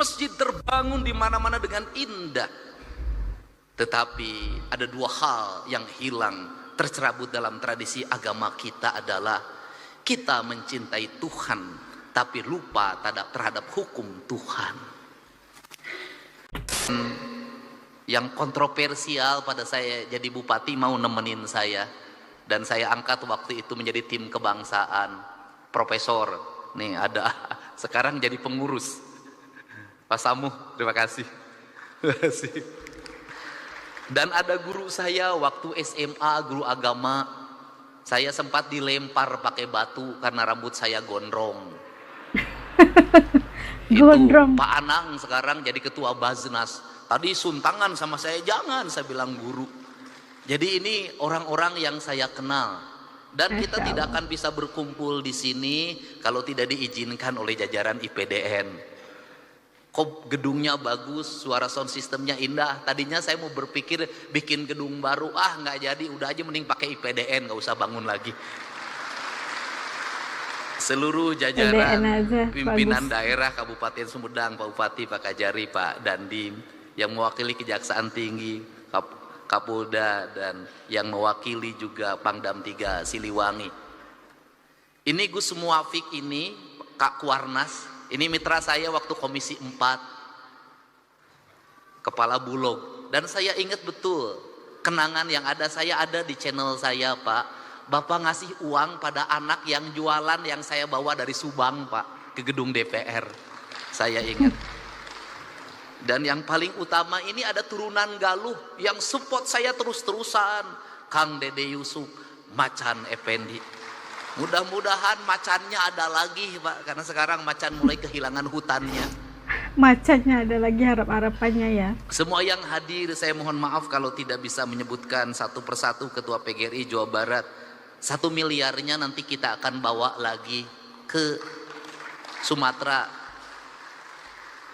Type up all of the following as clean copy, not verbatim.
Masjid terbangun di mana-mana dengan indah. Tetapi ada dua hal yang hilang, tercerabut dalam tradisi agama kita adalah kita mencintai Tuhan tapi lupa terhadap hukum Tuhan. Yang kontroversial pada saya jadi bupati mau nemenin saya, dan saya angkat waktu itu menjadi tim kebangsaan. Profesor nih ada sekarang jadi pengurus. Pak Samuh, terima kasih. Terima kasih. Dan ada guru saya waktu SMA, guru agama, saya sempat dilempar pakai batu karena rambut saya gondrong. Gondrong. Itu Pak Anang sekarang jadi ketua Baznas. Tadi suntangan sama saya, jangan, saya bilang guru. Jadi ini orang-orang yang saya kenal. Dan kita tidak akan bisa berkumpul di sini kalau tidak diizinkan oleh jajaran IPDN. Kok gedungnya bagus, suara sound systemnya indah. Tadinya saya mau berpikir bikin gedung baru, nggak jadi, udah aja mending pakai IPDN, nggak usah bangun lagi. Seluruh jajaran pimpinan daerah Kabupaten Sumedang, Pak Bupati, Pak Kajari, Pak Dandim, yang mewakili Kejaksaan Tinggi, Kapolda, dan yang mewakili juga Pangdam 3 Siliwangi. Ini Gus Muafik ini, Kak Kuarnas, ini mitra saya waktu Komisi 4, Kepala Bulog. Dan saya ingat betul kenangan yang ada, saya ada di channel saya, Pak. Bapak ngasih uang pada anak yang jualan yang saya bawa dari Subang, Pak, ke gedung DPR. Saya ingat. Dan yang paling utama ini ada turunan Galuh yang support saya terus-terusan. Kang Dede Yusuf, Macan Effendi. Mudah-mudahan macannya ada lagi, Pak, karena sekarang macan mulai kehilangan hutannya. Macannya ada lagi, harap-harapannya ya. Semua yang hadir, saya mohon maaf kalau tidak bisa menyebutkan satu persatu Ketua PGRI Jawa Barat. 1 miliarnya nanti kita akan bawa lagi ke Sumatera.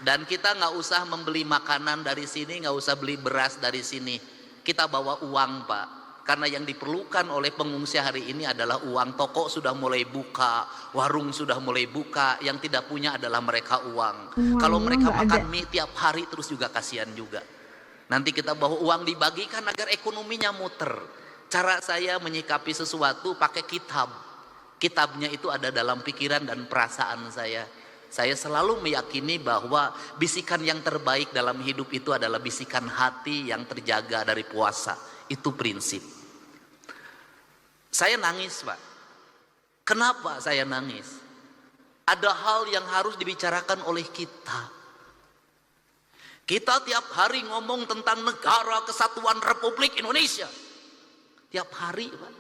Dan kita nggak usah membeli makanan dari sini, nggak usah beli beras dari sini. Kita bawa uang, Pak. Karena yang diperlukan oleh pengungsi hari ini adalah uang. Toko sudah mulai buka, warung sudah mulai buka. Yang tidak punya adalah mereka uang. Kalau mereka makan mie tiap hari terus juga kasihan juga. Nanti kita bawa uang dibagikan agar ekonominya muter. Cara saya menyikapi sesuatu pakai kitab. Kitabnya itu ada dalam pikiran dan perasaan saya. Saya selalu meyakini bahwa bisikan yang terbaik dalam hidup itu adalah bisikan hati yang terjaga dari puasa. Itu prinsip. Saya nangis, Pak. Kenapa saya nangis? Ada hal yang harus dibicarakan oleh kita. Kita tiap hari ngomong tentang Negara Kesatuan Republik Indonesia. Tiap hari, Pak.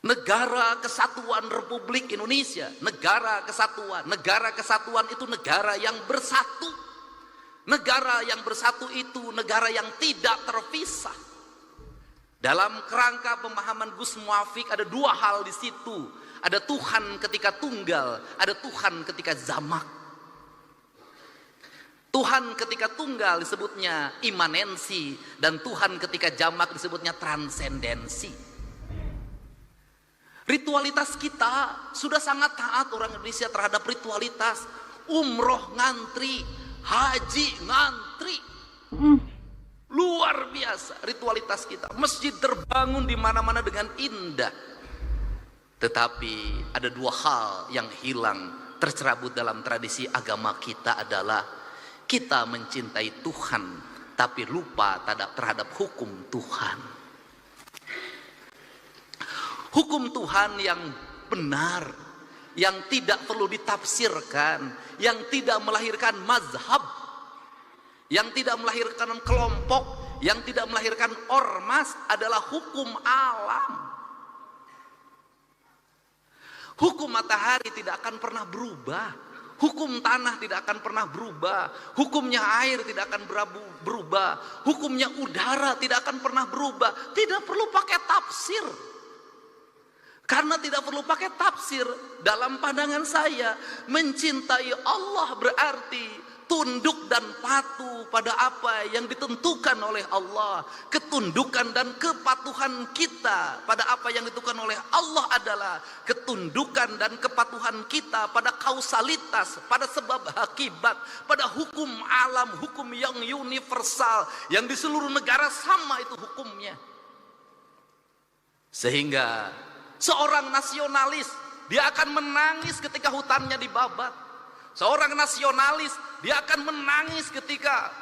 Negara Kesatuan Republik Indonesia. Negara Kesatuan. Negara Kesatuan itu negara yang bersatu. Negara yang bersatu itu negara yang tidak terpisah. Dalam kerangka pemahaman Gus Muafik ada dua hal di situ. Ada Tuhan ketika tunggal, ada Tuhan ketika jamak. Tuhan ketika tunggal disebutnya imanensi, dan Tuhan ketika jamak disebutnya transendensi. Ritualitas kita sudah sangat taat orang Indonesia terhadap ritualitas. Umroh ngantri, haji ngantri. Luar biasa ritualitas kita. Masjid terbangun di mana-mana dengan indah. Tetapi ada dua hal yang hilang, tercerabut dalam tradisi agama kita adalah kita mencintai Tuhan tapi lupa terhadap hukum Tuhan. Hukum Tuhan yang benar, yang tidak perlu ditafsirkan, yang tidak melahirkan mazhab, yang tidak melahirkan kelompok, yang tidak melahirkan ormas adalah hukum alam. Hukum matahari tidak akan pernah berubah. Hukum tanah tidak akan pernah berubah. Hukumnya air tidak akan berubah. Hukumnya udara tidak akan pernah berubah. Tidak perlu pakai tafsir. Karena tidak perlu pakai tafsir, dalam pandangan saya mencintai Allah berarti tunduk dan patuh pada apa yang ditentukan oleh Allah. Ketundukan dan kepatuhan kita pada apa yang ditentukan oleh Allah adalah ketundukan dan kepatuhan kita pada kausalitas, pada sebab akibat, pada hukum alam, hukum yang universal, yang di seluruh negara sama itu hukumnya. Sehingga seorang nasionalis, dia akan menangis ketika hutannya dibabat. Seorang nasionalis, dia akan menangis ketika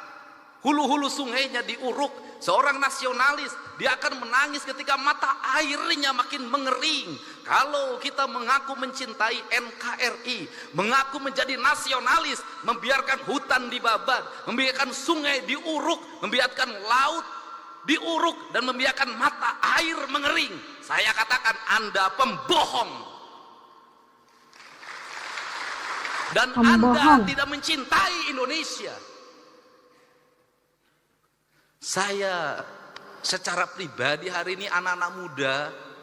hulu-hulu sungainya diuruk. Seorang nasionalis, dia akan menangis ketika mata airnya makin mengering. Kalau kita mengaku mencintai NKRI, mengaku menjadi nasionalis, membiarkan hutan dibabat, membiarkan sungai diuruk, membiarkan laut diuruk, dan membiarkan mata air mengering, saya katakan Anda pembohong. Dan Anda tidak mencintai Indonesia. Saya secara pribadi hari ini anak-anak muda,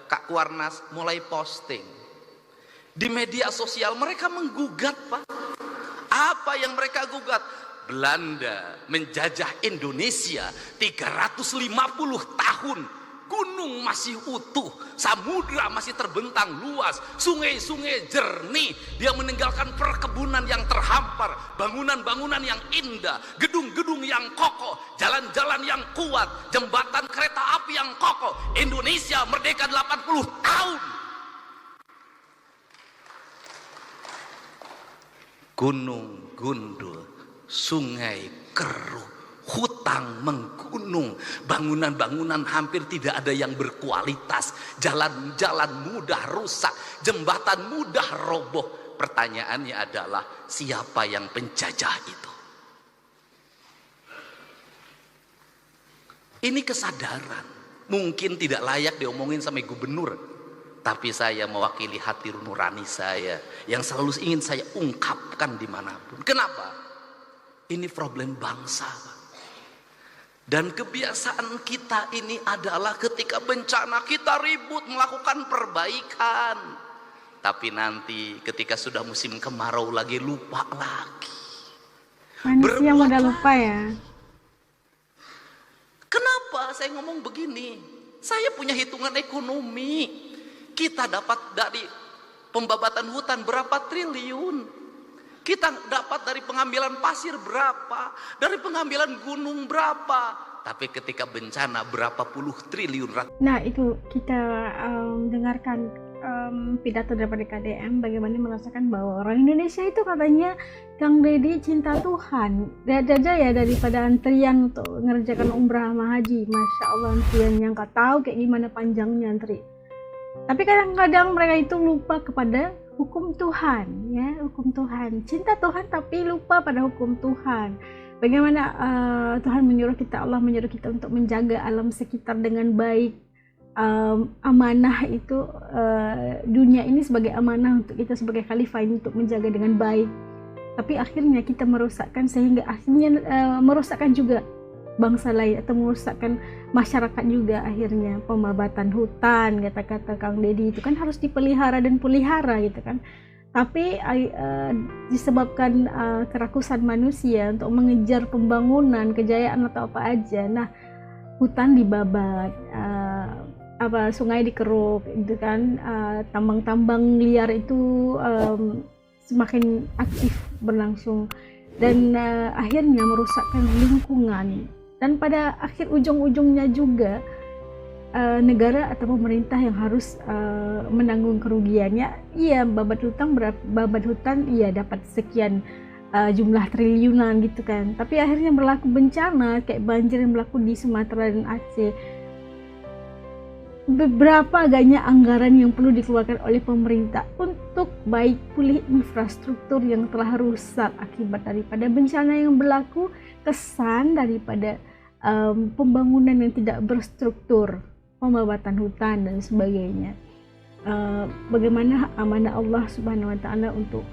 Kak Kuarnas mulai posting di media sosial, mereka menggugat, Pak. Apa yang mereka gugat? Belanda menjajah Indonesia 350 tahun. Gunung masih utuh, samudra masih terbentang luas, sungai-sungai jernih. Dia meninggalkan perkebunan yang terhampar, bangunan-bangunan yang indah, gedung-gedung yang kokoh, jalan-jalan yang kuat, jembatan kereta api yang kokoh. Indonesia merdeka 80 tahun. Gunung gundul, sungai keruh, hutan menggunung, bangunan-bangunan hampir tidak ada yang berkualitas, jalan-jalan mudah rusak, jembatan mudah roboh. Pertanyaannya adalah, siapa yang penjajah itu? Ini kesadaran, mungkin tidak layak diomongin sama gubernur, tapi saya mewakili hati nurani saya yang selalu ingin saya ungkapkan dimanapun. Kenapa? Ini problem bangsa, Pak. Dan kebiasaan kita ini adalah ketika bencana kita ribut melakukan perbaikan. Tapi nanti ketika sudah musim kemarau lagi, lupa lagi. Manusia mudah lupa ya. Kenapa saya ngomong begini? Saya punya hitungan ekonomi. Kita dapat dari pembabatan hutan berapa triliun. Kita dapat dari pengambilan pasir berapa, dari pengambilan gunung berapa, tapi ketika bencana berapa puluh triliun. Nah itu kita dengarkan pidato daripada KDM, bagaimana merasakan bahwa orang Indonesia itu katanya Kang Deddy cinta Tuhan. Lihat aja ya daripada antrian untuk mengerjakan umrah sama haji, Masya Allah antriannya nggak tahu kayak gimana panjangnya antri. Tapi kadang-kadang mereka itu lupa kepada hukum Tuhan, ya, hukum Tuhan. Cinta Tuhan tapi lupa pada hukum Tuhan. Bagaimana Tuhan menyuruh kita, Allah menyuruh kita untuk menjaga alam sekitar dengan baik. Amanah itu dunia ini sebagai amanah untuk kita sebagai khalifah ini untuk menjaga dengan baik. Tapi akhirnya kita merusakkan, sehingga akhirnya merusakkan juga bangsa lain atau merusakkan masyarakat juga. Akhirnya pembabatan hutan, kata-kata Kang Deddy itu kan harus dipelihara dan pelihara gitu kan. Tapi disebabkan kerakusan manusia untuk mengejar pembangunan, kejayaan atau apa aja, nah hutan dibabat, sungai dikeruk gitu kan, tambang-tambang liar itu semakin aktif berlangsung dan akhirnya merusakkan lingkungan. Dan pada akhir ujung-ujungnya juga negara atau pemerintah yang harus menanggung kerugiannya. Iya, babat hutan iya dapat sekian jumlah triliunan gitu kan. Tapi akhirnya berlaku bencana kayak banjir yang berlaku di Sumatera dan Aceh. Beberapa agaknya anggaran yang perlu dikeluarkan oleh pemerintah untuk baik pulih infrastruktur yang telah rusak akibat daripada bencana yang berlaku, kesan daripada pembangunan yang tidak berstruktur, pembabatan hutan dan sebagainya. Bagaimana amanah Allah Subhanahu wa taala untuk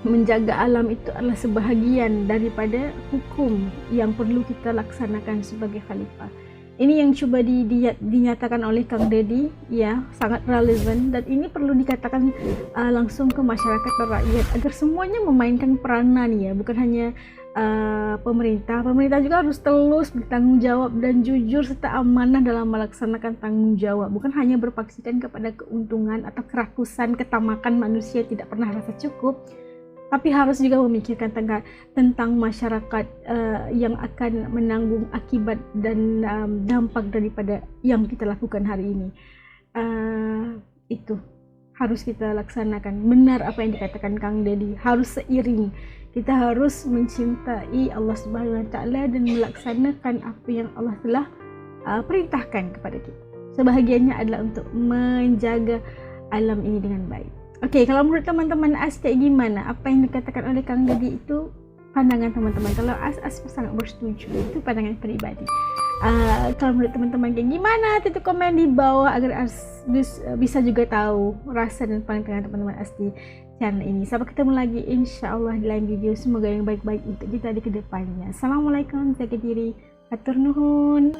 menjaga alam itu adalah sebahagian daripada hukum yang perlu kita laksanakan sebagai khalifah. Ini yang coba dinyatakan oleh Kang Deddy, ya, sangat relevan, dan ini perlu dikatakan langsung ke masyarakat dan rakyat agar semuanya memainkan peranan, ya, bukan hanya pemerintah juga harus terus bertanggung jawab dan jujur serta amanah dalam melaksanakan tanggung jawab, bukan hanya berpaksikan kepada keuntungan atau kerakusan ketamakan manusia tidak pernah rasa cukup, tapi harus juga memikirkan tentang masyarakat yang akan menanggung akibat dan dampak daripada yang kita lakukan hari ini. Itu harus kita laksanakan. Benar apa yang dikatakan Kang Deddy, harus seiring. Kita harus mencintai Allah Subhanahu wa Ta'ala dan melaksanakan apa yang Allah telah perintahkan kepada kita. Sebahagiannya adalah untuk menjaga alam ini dengan baik. Oke, kalau menurut teman-teman kayak gimana? Apa yang dikatakan oleh Kang Deddy itu pandangan teman-teman. Kalau sangat bersetuju, itu pandangan pribadi. Kalau menurut teman-teman kayak gimana? Tutup komen di bawah agar bisa juga tahu rasa dan pandangan teman-teman di channel ini. Sampai ketemu lagi insyaallah di lain video. Semoga yang baik-baik untuk kita di kedepannya. Assalamualaikum, jaga diri, hatur nuhun.